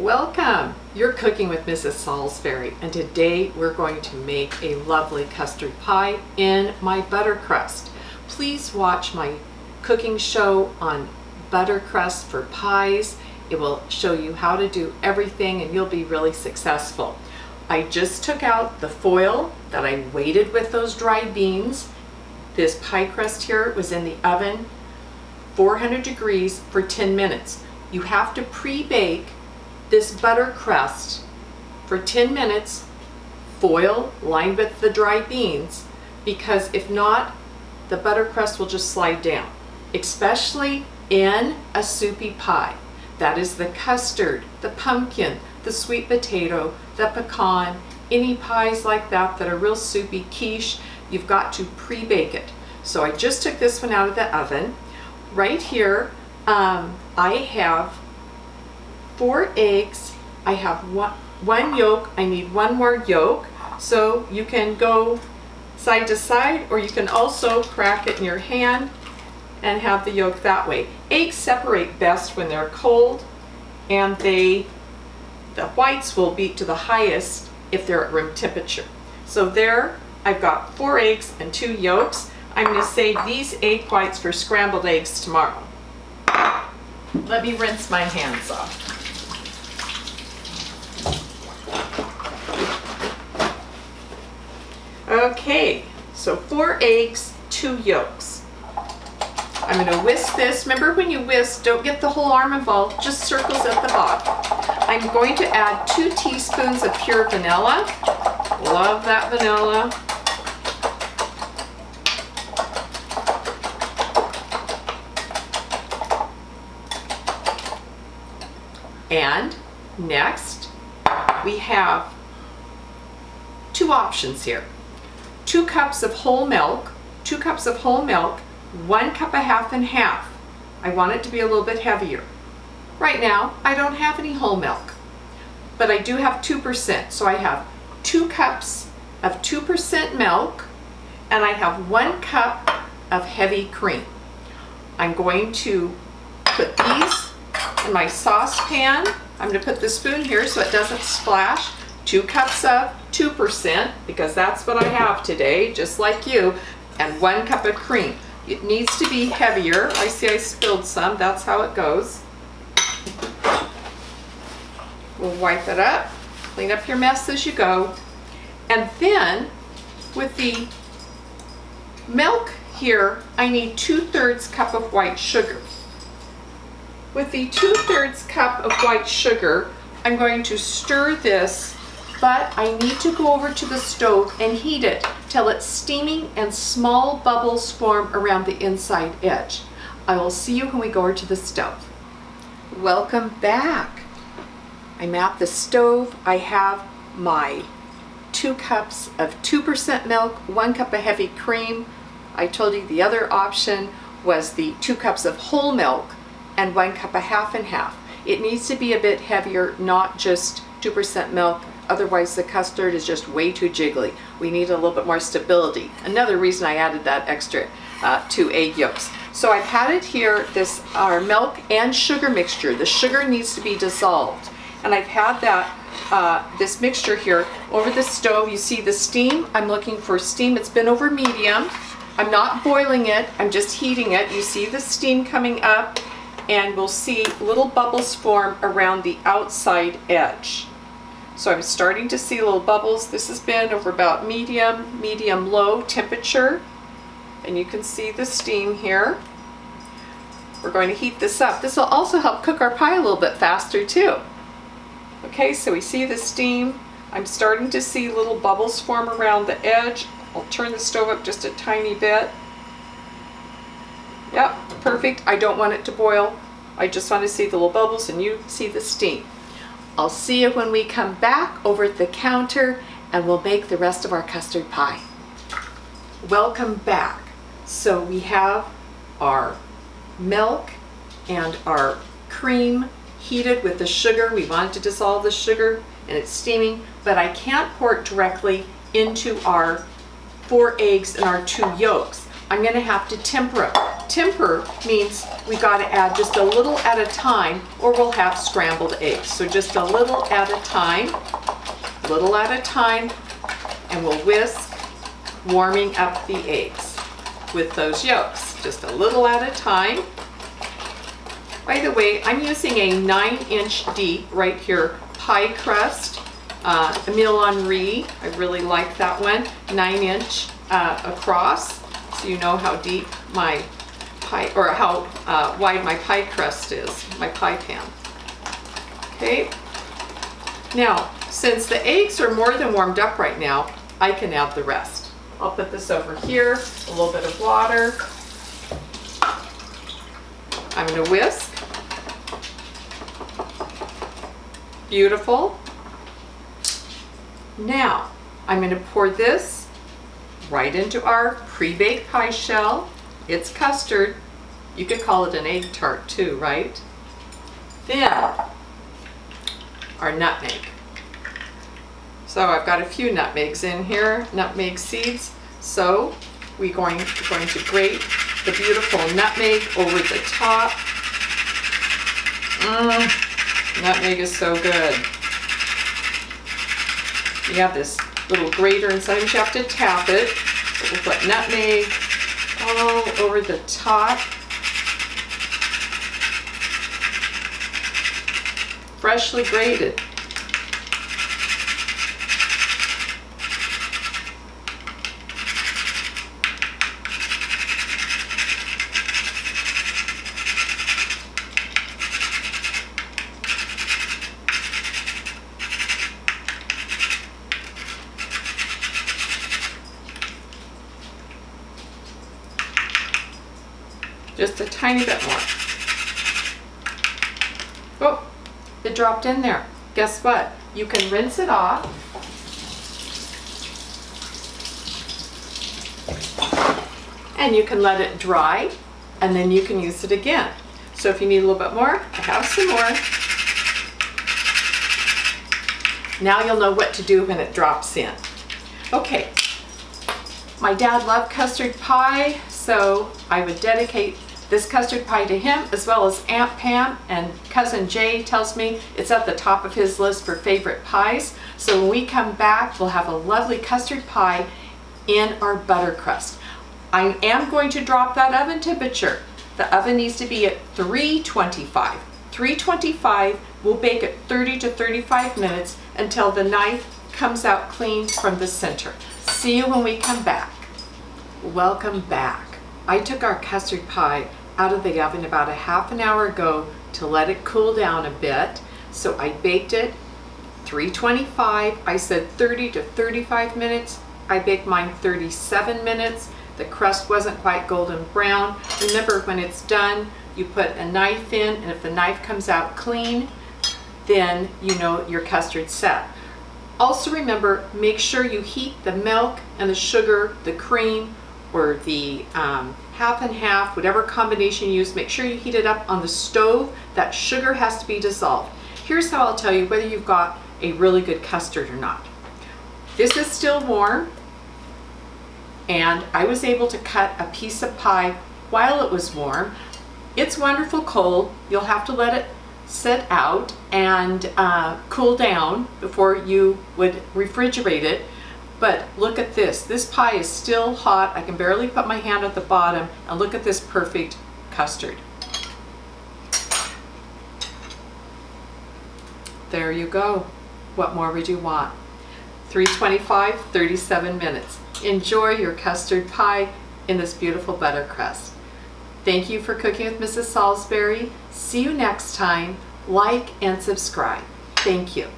Welcome! You're cooking with Mrs. Salisbury, and today we're going to make a lovely custard pie in my butter crust. Please watch my cooking show on butter crust for pies. It will show you how to do everything and you'll be really successful. I just took out the foil that I weighted with those dried beans. This pie crust here was in the oven, 400 degrees for 10 minutes. You have to pre-bake this butter crust for 10 minutes, foil lined with the dried beans, because if not, the butter crust will just slide down, especially in a soupy pie. That is the custard, the pumpkin, the sweet potato, the pecan, any pies like that that are real soupy, quiche, you've got to pre-bake it. So I just took this one out of the oven. Right here, I have 4 eggs. I have one yolk. I need one more yolk. So you can go side to side, or you can also crack it in your hand and have the yolk that way. Eggs separate best when they're cold, and the whites will beat to the highest if they're at room temperature. So there, I've got 4 eggs and 2 yolks. I'm going to save these egg whites for scrambled eggs tomorrow. Let me rinse my hands off. Okay, so 4 eggs, 2 yolks. I'm going to whisk this. Remember, when you whisk, don't get the whole arm involved, just circles at the bottom. I'm going to add 2 teaspoons of pure vanilla. Love that vanilla. And next, we have 2 options here. 2 cups of whole milk, 2 cups of whole milk, 1 cup of half and half. I want it to be a little bit heavier. Right now, I don't have any whole milk, but I do have 2%. So I have 2 cups of 2% milk, and I have 1 cup of heavy cream. I'm going to put these in my saucepan. I'm going to put the spoon here so it doesn't splash. 2 cups of 2%, because that's what I have today, just like you, and 1 cup of cream. It needs to be heavier. I see I spilled some. That's how it goes. We'll wipe it up. Clean up your mess as you go. And then with the milk here, I need 2/3 cup of white sugar. With the 2/3 cup of white sugar, I'm going to stir this, but I need to go over to the stove and heat it till it's steaming and small bubbles form around the inside edge. I will see you when we go over to the stove. Welcome back. I'm at the stove. I have my 2 cups of 2% milk, 1 cup of heavy cream. I told you the other option was the 2 cups of whole milk and 1 cup of half and half. It needs to be a bit heavier, not just 2% milk. Otherwise the custard is just way too jiggly. We need a little bit more stability. Another reason I added that extra 2 egg yolks. So I've had it here, our milk and sugar mixture. The sugar needs to be dissolved. And I've had that this mixture here over the stove. You see the steam? I'm looking for steam. It's been over medium. I'm not boiling it, I'm just heating it. You see the steam coming up, and we'll see little bubbles form around the outside edge. So I'm starting to see little bubbles. This has been over about medium low temperature, and you can see the steam here. We're going to heat this up. This will also help cook our pie a little bit faster too. Okay, so we see the steam. I'm starting to see little bubbles form around the edge. I'll turn the stove up just a tiny bit. Yep, perfect. I don't want it to boil. I just want to see the little bubbles and you see the steam. I'll see you when we come back over at the counter, and we'll make the rest of our custard pie. Welcome back. So we have our milk and our cream heated with the sugar. We wanted to dissolve the sugar, and it's steaming, but I can't pour it directly into our 4 eggs and our 2 yolks. I'm going to have to temper it. temper means we got to add just a little at a time, or we'll have scrambled eggs. So just a little at a time, and we'll whisk, warming up the eggs with those yolks. Just a little at a time. By the way, I'm using a 9-inch deep right here pie crust, Emile Henry. I really like that one, 9-inch across, so you know how deep my pie, or how wide my pie crust is, my pie pan. Okay. Now, since the eggs are more than warmed up right now, I can add the rest. I'll put this over here, a little bit of water. I'm going to whisk. Beautiful. Now, I'm going to pour this right into our pre-baked pie shell. It's custard. You could call it an egg tart too, right? Then, our nutmeg. So I've got a few nutmegs in here, nutmeg seeds. So we're going to grate the beautiful nutmeg over the top. Nutmeg is so good. You have this little grater, and sometimes you have to tap it. But we'll put nutmeg all over the top. Freshly grated. Just a tiny bit more. Oh, it dropped in there. Guess what? You can rinse it off. And you can let it dry, and then you can use it again. So if you need a little bit more, I have some more. Now you'll know what to do when it drops in. Okay, my dad loved custard pie, so I would dedicate this custard pie to him, as well as Aunt Pam, and Cousin Jay tells me it's at the top of his list for favorite pies. So when we come back, we'll have a lovely custard pie in our butter crust. I am going to drop that oven temperature. The oven needs to be at 325. 325, we'll bake it 30 to 35 minutes until the knife comes out clean from the center. See you when we come back. Welcome back. I took our custard pie out of the oven about a half an hour ago to let it cool down a bit. So I baked it 325. I said 30 to 35 minutes. I baked mine 37 minutes. The crust wasn't quite golden brown. Remember, when it's done, you put a knife in, and if the knife comes out clean, then you know your custard's set. Also remember, make sure you heat the milk and the sugar, the cream, or the half and half, whatever combination you use. Make sure you heat it up on the stove. That sugar has to be dissolved. Here's how I'll tell you whether you've got a really good custard or not. This is still warm, and I was able to cut a piece of pie while it was warm. It's wonderful cold. You'll have to let it sit out and cool down before you would refrigerate it. But look at this. This pie is still hot. I can barely put my hand at the bottom, and look at this perfect custard. There you go. What more would you want? 325, 37 minutes. Enjoy your custard pie in this beautiful butter crust. Thank you for cooking with Mrs. Salisbury. See you next time. Like and subscribe. Thank you.